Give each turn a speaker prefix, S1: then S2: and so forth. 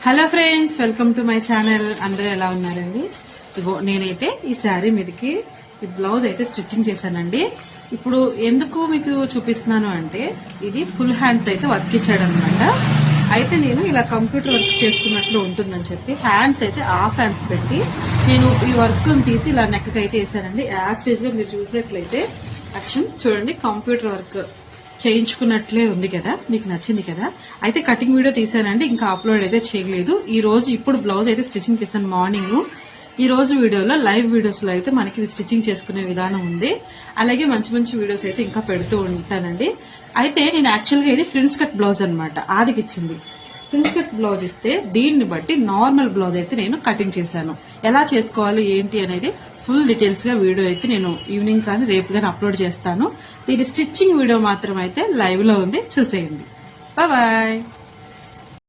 S1: Hello friends, welcome to my channel. అందరూ ఎలా ఉన్నారండి? ఇగో నేనైతే ఈ శారీ మీదకి ఈ బ్లౌజ్ అయితే స్టిచ్చింగ్ చేశానండి. ఇప్పుడు ఎందుకు మీకు చూపిస్తున్నాను అంటే, ఇది ఫుల్ హ్యాండ్స్ అయితే వర్క్ ఇచ్చాడు అనమాట. అయితే నేను ఇలా కంప్యూటర్ వర్క్ చేసుకున్నట్లు ఉంటుందని చెప్పి హ్యాండ్స్ అయితే హాఫ్ హ్యాండ్స్ పెట్టి నేను ఈ వర్క్ తీసి ఇలా నెక్ అయితే వేసానండి. యాస్టేజ్ గా మీరు చూసినట్లయితే యాక్షన్ చూడండి, కంప్యూటర్ వర్క్ చేయించుకున్నట్లే ఉంది కదా, మీకు నచ్చింది కదా. అయితే కటింగ్ వీడియో తీసానండి, ఇంకా అప్లోడ్ అయితే చేయలేదు. ఈ రోజు ఇప్పుడు బ్లౌజ్ అయితే స్టిచ్చింగ్ చేశాను మార్నింగ్. ఈ రోజు వీడియోలో లైవ్ వీడియోస్ లో అయితే మనకి స్టిచ్చింగ్ చేసుకునే విధానం ఉంది. అలాగే మంచి మంచి వీడియోస్ అయితే ఇంకా పెడుతూ ఉంటానండి. అయితే నేను యాక్చువల్ గా ఇది ఫ్రిన్స్ కట్ బ్లౌజ్ అనమాట, ఆదికి ఇచ్చింది. ఫ్రిన్స్ కట్ బ్లౌజ్ ఇస్తే దీన్ని బట్టి నార్మల్ బ్లౌజ్ అయితే నేను కటింగ్ చేశాను. ఎలా చేసుకోవాలి ఏంటి అనేది ఫుల్ డీటెయిల్స్ గా వీడియో అయితే నేను ఈవినింగ్ కానీ రేపు కానీ అప్లోడ్ చేస్తాను. దీని స్టిచ్చింగ్ వీడియో మాత్రం అయితే లైవ్ లో ఉంది, చూసేయండి. బాయ్.